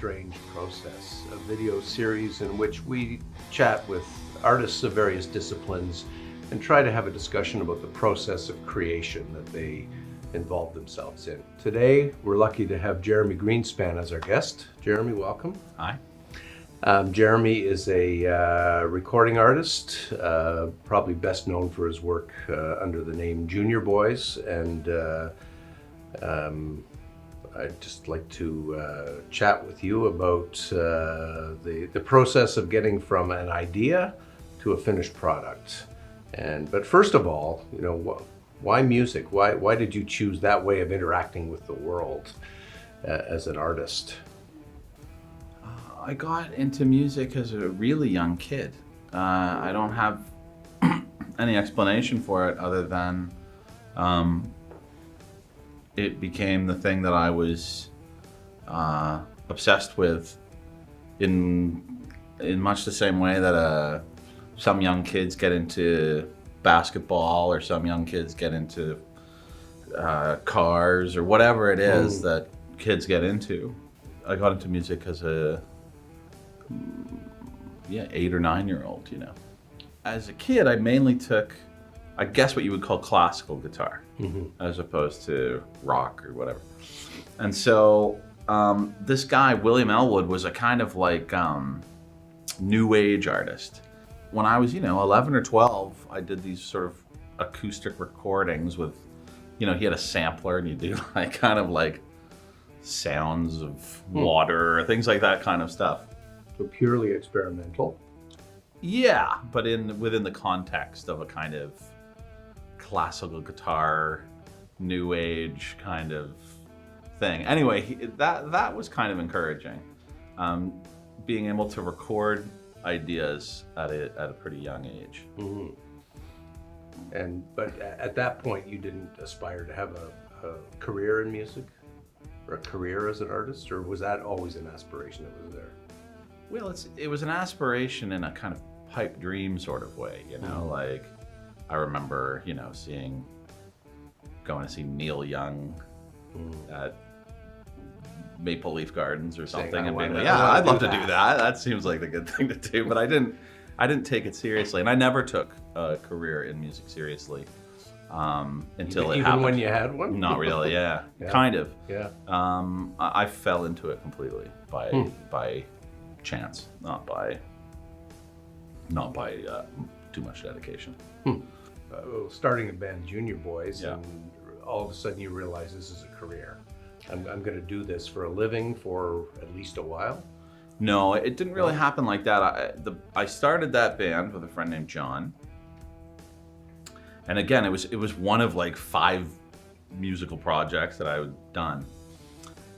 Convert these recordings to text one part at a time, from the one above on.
Strange Process, a video series in which we chat with artists of various disciplines and try to have a discussion about the process of creation that they involve themselves in. Today, we're lucky to have Jeremy Greenspan as our guest. Jeremy, welcome. Hi. Jeremy is a recording artist, probably best known for his work under the name Junior Boys, and I'd just like to chat with you about the process of getting from an idea to a finished product. But first of all, why music? Why did you choose that way of interacting with the world as an artist? I got into music as a really young kid. I don't have any explanation for it other than it became the thing that I was obsessed with in much the same way that some young kids get into basketball or some young kids get into cars or whatever it is that kids get into. I got into music as a 8 or 9 year old, As a kid, I mainly took, I guess what you would call classical guitar, as opposed to rock or whatever. And so this guy, William Elwood, was a kind of like new age artist. When I was, 11 or 12, I did these sort of acoustic recordings with, he had a sampler and you do kind of like sounds of water, things like that kind of stuff. So purely experimental? Yeah, but within the context of a kind of classical guitar, new age kind of thing. Anyway, that was kind of encouraging. Being able to record ideas at a pretty young age. But at that point, you didn't aspire to have a career in music, or a career as an artist, or was that always an aspiration that was there? Well, it was an aspiration in a kind of pipe dream sort of way, like I remember, going to see Neil Young at Maple Leaf Gardens or something and being like, I'd love to do that. That seems like the good thing to do, but I didn't take it seriously, and I never took a career in music seriously until it happened. Even when you had one? Not really, yeah. Kind of. Yeah. I fell into it completely by chance, not by too much dedication. Starting a band, Junior Boys, and all of a sudden you realize this is a career. I'm going to do this for a living for at least a while. No, it didn't really happen like that. I started that band with a friend named John, and again, it was one of like 5 musical projects that I had done.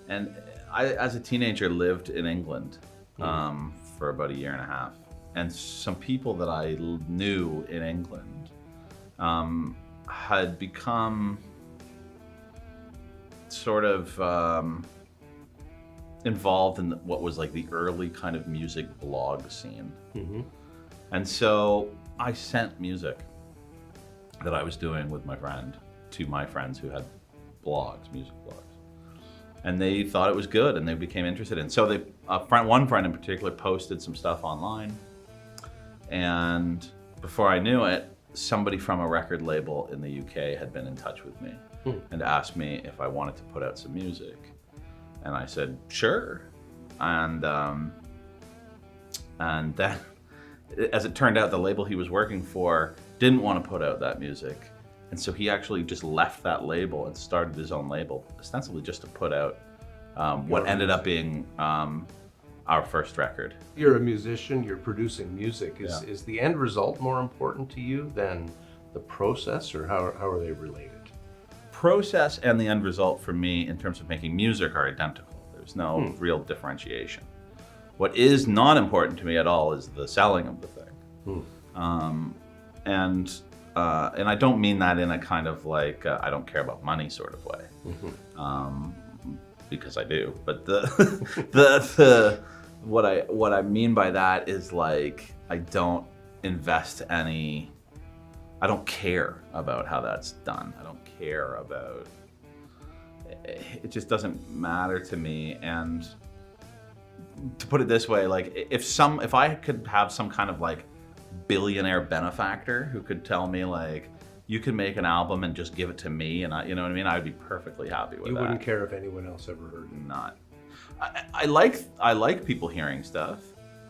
And I, as a teenager, lived in England for about a year and a half. And some people that I knew in England had become sort of involved in what was like the early kind of music blog scene. And so I sent music that I was doing with my friend to my friends who had blogs, music blogs. And they thought it was good and they became interested in it. So one friend in particular posted some stuff online. And before I knew it, somebody from a record label in the UK had been in touch with me and asked me if I wanted to put out some music. And I said, sure. And then, as it turned out, the label he was working for didn't want to put out that music. And so he actually just left that label and started his own label, ostensibly just to put out what ended up being our first record. You're a musician, you're producing music. Is the end result more important to you than the process, or how are they related? Process and the end result for me in terms of making music are identical. There's no real differentiation. What is not important to me at all is the selling of the thing. And I don't mean that in a kind of like I don't care about money sort of way, because I do. But what I mean by that is like I don't invest any. I don't care about how that's done. I don't care about. It just doesn't matter to me, and to put it this way, like if I could have some kind of like billionaire benefactor who could tell me like, you can make an album and just give it to me, and you know what I mean? I would be perfectly happy with that. You wouldn't care if anyone else ever heard it. Not. I like people hearing stuff,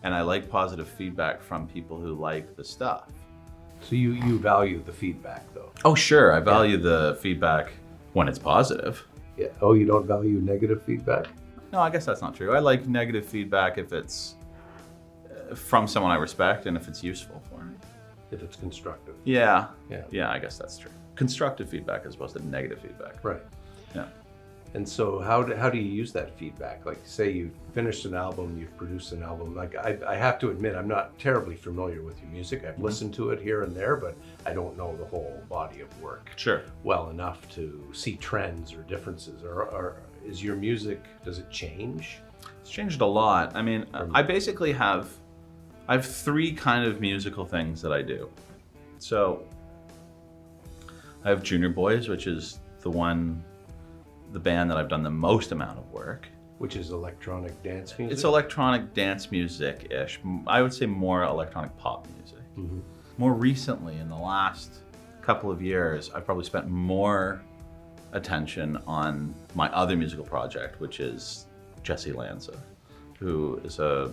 and I like positive feedback from people who like the stuff. So you value the feedback, though? Oh, sure. I value the feedback when it's positive. Yeah. Oh, you don't value negative feedback? No, I guess that's not true. I like negative feedback if it's from someone I respect and if it's useful for me. If it's constructive. Yeah. Yeah. Yeah, I guess that's true. Constructive feedback as opposed to negative feedback. Right. Yeah. And so how do you use that feedback? Like, say you've finished an album, you've produced an album. Like, I have to admit, I'm not terribly familiar with your music. I've listened to it here and there, but I don't know the whole body of work Sure. well enough to see trends or differences. Or is your music, does it change? It's changed a lot. I mean, I basically have 3 kind of musical things that I do. So I have Junior Boys, which is the band that I've done the most amount of work. Which is electronic dance music? It's electronic dance music-ish. I would say more electronic pop music. Mm-hmm. More recently, in the last couple of years, I've probably spent more attention on my other musical project, which is Jesse Lanza, who is a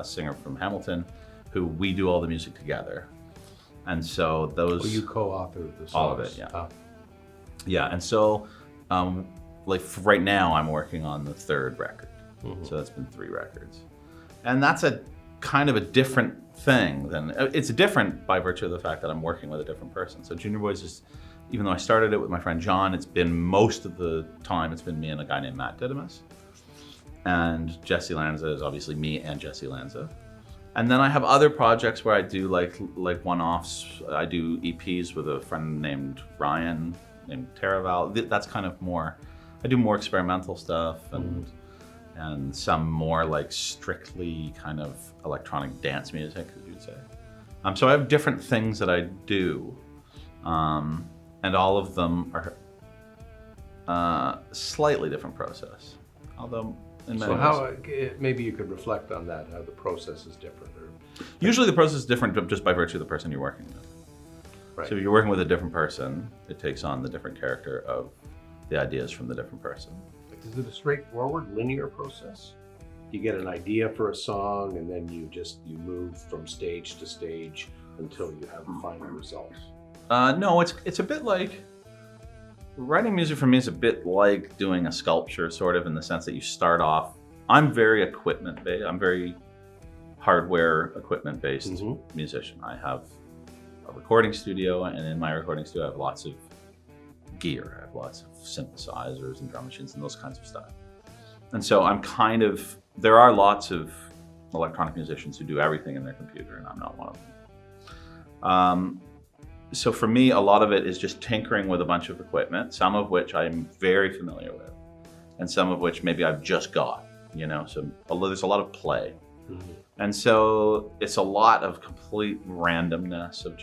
singer from Hamilton, who we do all the music together. And so those... Well, you co-authored the songs. All of it, yeah. Yeah, and so like right now I'm working on the 3rd record. Mm-hmm. So that's been 3 records. And that's a kind of a different thing than, it's different by virtue of the fact that I'm working with a different person. So Junior Boys is, even though I started it with my friend John, it's been most of the time, it's been me and a guy named Matt Didymus. And Jesse Lanza is obviously me and Jesse Lanza. And then I have other projects where I do like one-offs. I do EPs with a friend named Ryan, named Teraval. That's kind of more, I do more experimental stuff and some more like strictly kind of electronic dance music, as you'd say. So I have different things that I do, and all of them are slightly different process. Although in many ways, maybe you could reflect on that, how the process is different. Usually the process is different just by virtue of the person you're working with. Right. So if you're working with a different person, it takes on the different character of the ideas from the different person. Is it a straightforward, linear process? You get an idea for a song, and then you move from stage to stage until you have the final result. No, it's a bit like, writing music for me is a bit like doing a sculpture, sort of, in the sense that you start off, I'm very equipment based, I'm very hardware equipment based musician. I have a recording studio, and in my recording studio I have lots of gear. I have lots of synthesizers and drum machines and those kinds of stuff. And so there are lots of electronic musicians who do everything in their computer, and I'm not one of them. So for me, a lot of it is just tinkering with a bunch of equipment, some of which I'm very familiar with, and some of which maybe I've just got, so there's a lot of play. Mm-hmm. And so it's a lot of complete randomness of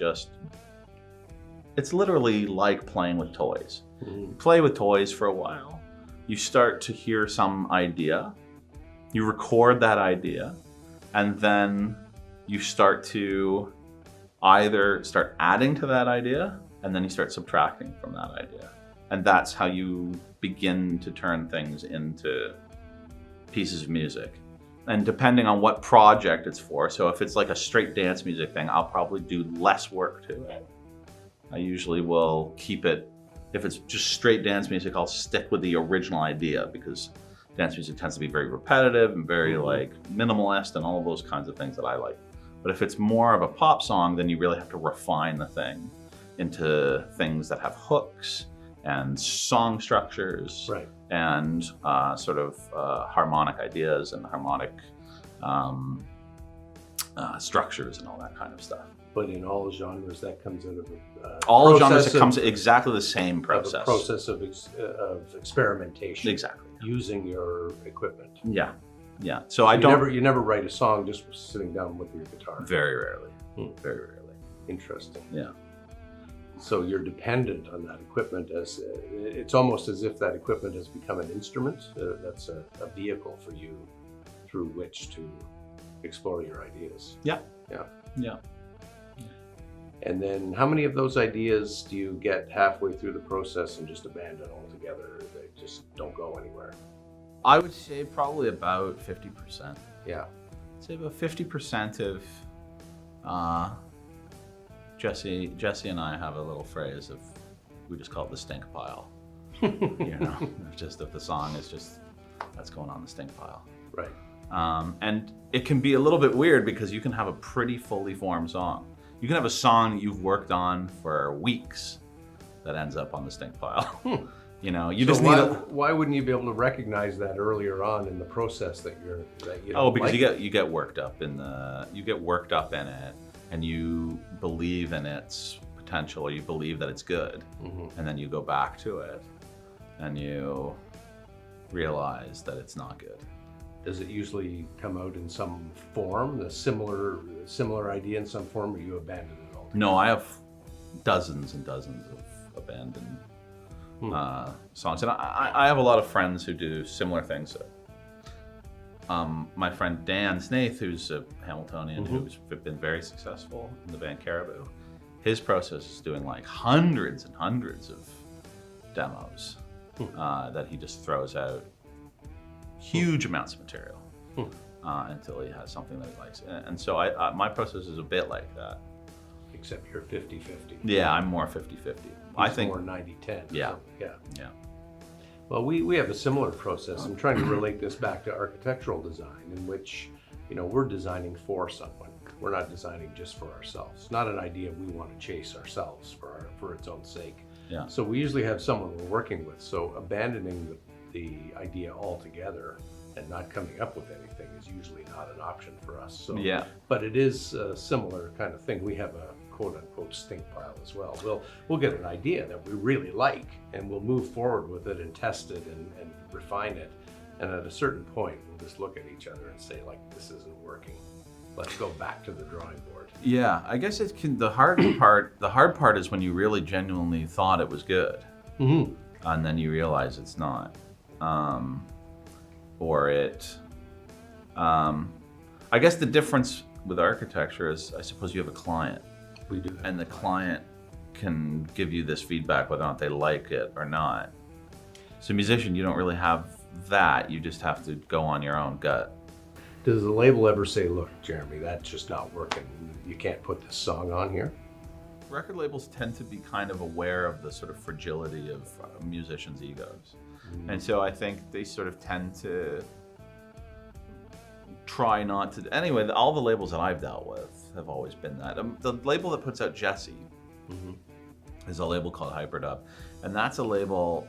it's literally like playing with toys. Mm-hmm. You play with toys for a while, you start to hear some idea, you record that idea, and then you start to either start adding to that idea, and then you start subtracting from that idea. And that's how you begin to turn things into pieces of music. And depending on what project it's for, so if it's like a straight dance music thing, I'll probably do less work to it. I usually will keep it, if it's just straight dance music, I'll stick with the original idea, because dance music tends to be very repetitive and very like minimalist and all of those kinds of things that I like. But if it's more of a pop song, then you really have to refine the thing into things that have hooks and song structures, right, and sort of harmonic ideas and harmonic structures and all that kind of stuff. But in all genres, that comes out of all genres, it comes exactly the same process. A process of experimentation. Exactly. Using your equipment. Yeah, yeah. So you never write a song just sitting down with your guitar. Very rarely. Very rarely. Interesting. Yeah. So you're dependent on that equipment, as it's almost as if that equipment has become an instrument. That's a vehicle for you through which to explore your ideas. Yeah. Yeah. Yeah. And then how many of those ideas do you get halfway through the process and just abandon altogether? They just don't go anywhere? I would say probably about 50%. Yeah. I'd say about 50% of Jesse and I have a little phrase of, we just call it the stink pile. You know, just if the song is just, that's going on the stink pile. Right. And it can be a little bit weird because you can have a pretty fully formed song. You can have a song that you've worked on for weeks that ends up on the stink pile. You know, you So just why, need a... why wouldn't you be able to recognize that earlier on in the process that you Oh, because like? you get worked up in it, and you believe in its potential, or you believe that it's good, and then you go back to it, and you realize that it's not good. Does it usually come out in some form, a similar idea in some form, or you abandon it all? No, I have dozens and dozens of abandoned songs, and I have a lot of friends who do similar things. My friend Dan Snaith, who's a Hamiltonian, who's been very successful in the band Caribou, his process is doing like hundreds and hundreds of demos that he just throws out huge amounts of material until he has something that he likes. And so my process is a bit like that. Except you're 50-50. Yeah, I'm more 50-50. I think more 90-10. Yeah. Yeah. Yeah. Well, we have a similar process. I'm trying to relate this back to architectural design, in which, you know, we're designing for someone. We're not designing just for ourselves. Not an idea we want to chase ourselves for its own sake. Yeah. So we usually have someone we're working with. So abandoning the idea altogether and not coming up with anything is usually not an option for us. So Yeah. But it is a similar kind of thing. We have a quote-unquote stink pile as well. We'll get an idea that we really like, and we'll move forward with it and test it and refine it. And at a certain point, we'll just look at each other and say, like, this isn't working. Let's go back to the drawing board. Yeah, I guess it can. The hard part is when you really genuinely thought it was good, and then you realize it's not, or it. I guess the difference with architecture is, I suppose you have a client. We do. And the client can give you this feedback whether or not they like it or not. So musician, you don't really have that. You just have to go on your own gut. Does the label ever say, look, Jeremy, that's just not working. You can't put this song on here? Record labels tend to be kind of aware of the sort of fragility of musicians' egos. And so I think they sort of tend to try not to. Anyway, all the labels that I've dealt with have always been that. The label that puts out Jesse is a label called Hyperdub, and that's a label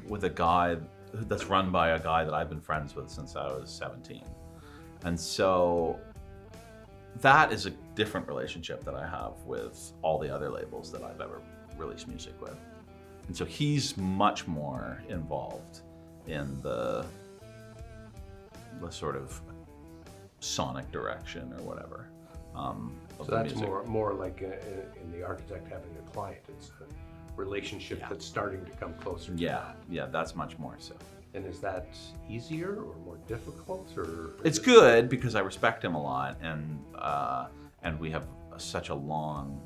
with a guy that's run by a guy that I've been friends with since I was 17, and so that is a different relationship that I have with all the other labels that I've ever released music with, and so he's much more involved in the sort of sonic direction or whatever. So that's more like in the architect having a client. It's a relationship that's starting to come closer to that. Yeah, that's much more so. And is that easier or more difficult, or? It's good because I respect him a lot, and we have such a long,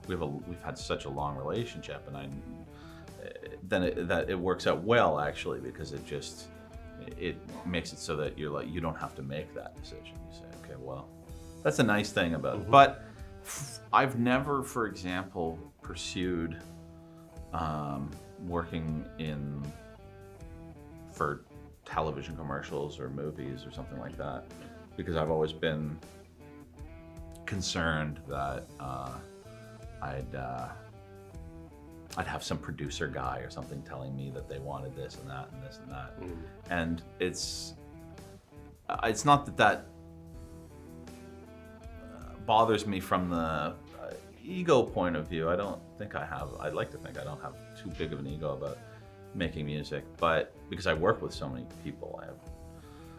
we've had such a long relationship, and that it works out well actually, because it makes it so that you don't have to make that decision. You say, okay, well, that's a nice thing about it. But I've never, for example, pursued working for television commercials or movies or something like that, because I've always been concerned that I'd have some producer guy or something telling me that they wanted this and that and this and that. And it's not that bothers me from the ego point of view. I'd like to think I don't have too big of an ego about making music, but because I work with so many people,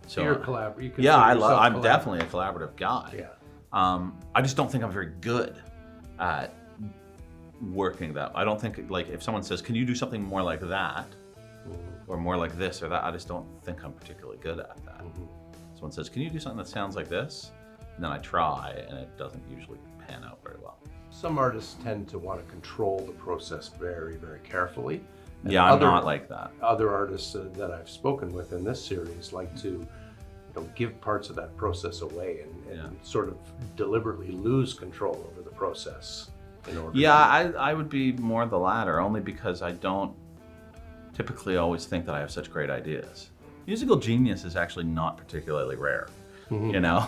So you're collaborative. Yeah, I'm definitely a collaborative guy. Yeah. I just don't think I'm very good at working that. I don't think, like, if someone says, can you do something more like that or more like this or that, I just don't think I'm particularly good at that. Someone says, "Can you do something that sounds like this?" And then I try, and it doesn't usually pan out very well. Some artists tend to want to control the process very, very carefully. And Yeah, I'm not like that. Other artists that I've spoken with in this series like to give parts of that process away and sort of deliberately lose control over the process in order I would be more the latter, only because I don't typically always think that I have such great ideas. Musical genius is actually not particularly rare, you know?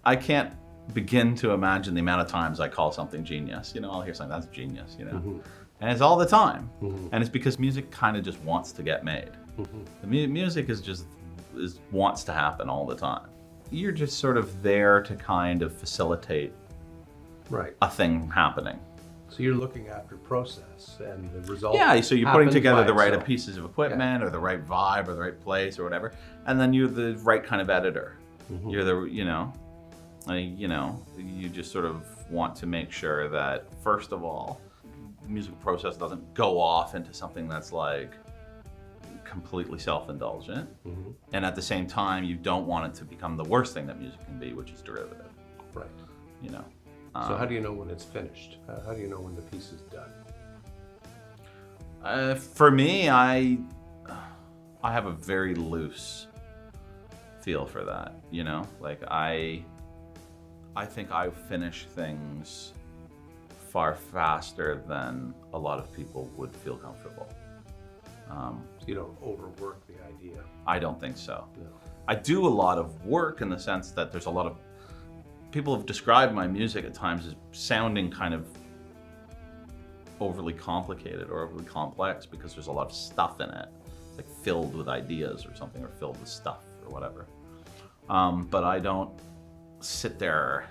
I can't begin to imagine the amount of times I call something genius. I'll hear something, that's genius, And it's all the time. And it's because music kind of just wants to get made. The music wants to happen all the time. You're just sort of there to kind of facilitate a thing happening. So you're looking after process and the result. Yeah, so you're putting together the right pieces of equipment or the right vibe or the right place or whatever, and then you're the right kind of editor. You're the, you just sort of want to make sure that, first of all, the musical process doesn't go off into something that's like completely self-indulgent, and at the same time, you don't want it to become the worst thing that music can be, which is derivative. Right. So how do you know when it's finished? How do you know when the piece is done? For me, I have a very loose feel for that. I think I finish things far faster than a lot of people would feel comfortable. So you don't overwork the idea. I don't think so. No. I do a lot of work in the sense that there's a lot of people have described my music at times as sounding kind of overly complicated or overly complex because there's a lot of stuff in it. It's like filled with ideas or something, or filled with stuff or whatever. But I don't sit there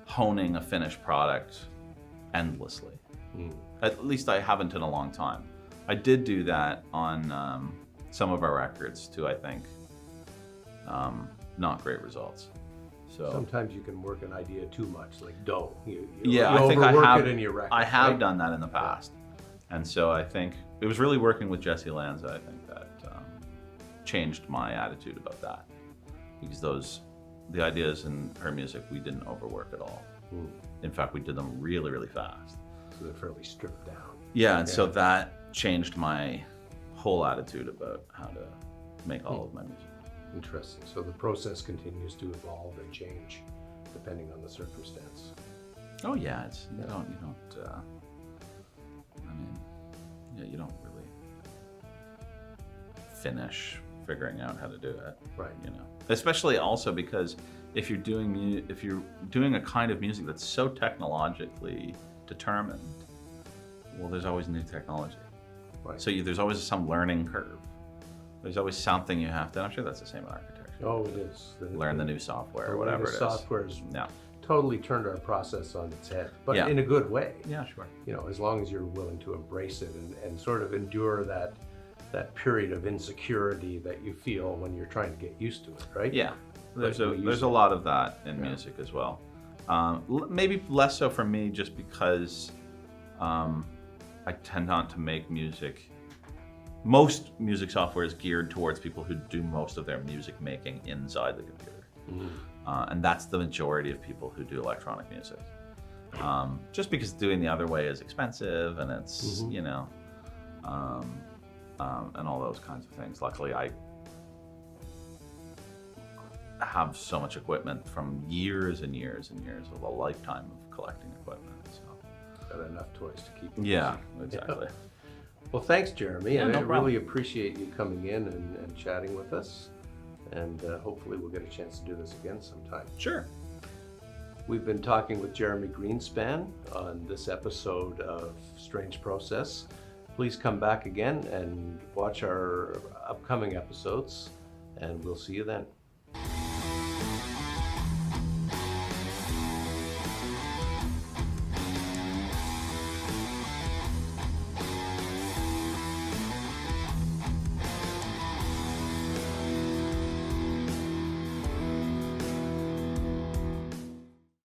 honing a finished product endlessly. At least I haven't in a long time. I did do that on some of our records too, I think. Not great results. So sometimes you can work an idea too much, like dough. I think overwork it in your record. I have done that in the past. And so I think it was really working with Jessie Lanza, I think, that changed my attitude about that. Because the ideas in her music, we didn't overwork at all. In fact, we did them really, really fast. So they're fairly stripped down. Yeah, and so that changed my whole attitude about how to make all of my music. Interesting. So the process continues to evolve and change depending on the circumstance. Oh yeah, you don't really finish figuring out how to do it. Right. Especially also because if you're doing a kind of music that's so technologically determined, well, there's always new technology. Right. So there's always some learning curve. There's always something you have to, and I'm sure that's the same in architecture. Oh, it is. Learn the new software or whatever it is. Software has totally turned our process on its head, but in a good way. Yeah, sure. As long as you're willing to embrace it and sort of endure that period of insecurity that you feel when you're trying to get used to it, right? Yeah, there's a lot of that in music as well. Maybe less so for me, just because I tend not to make music. Most music software is geared towards people who do most of their music making inside the computer. And that's the majority of people who do electronic music. Just because doing the other way is expensive and it's, and all those kinds of things. Luckily, I have so much equipment from years and years and years of a lifetime of collecting equipment. So. Got enough toys to keep. Yeah, exactly. Well, thanks, Jeremy. Yeah, and no I problem. really appreciate you coming in and chatting with us. And hopefully we'll get a chance to do this again sometime. Sure. We've been talking with Jeremy Greenspan on this episode of Strange Process. Please come back again and watch our upcoming episodes, and we'll see you then.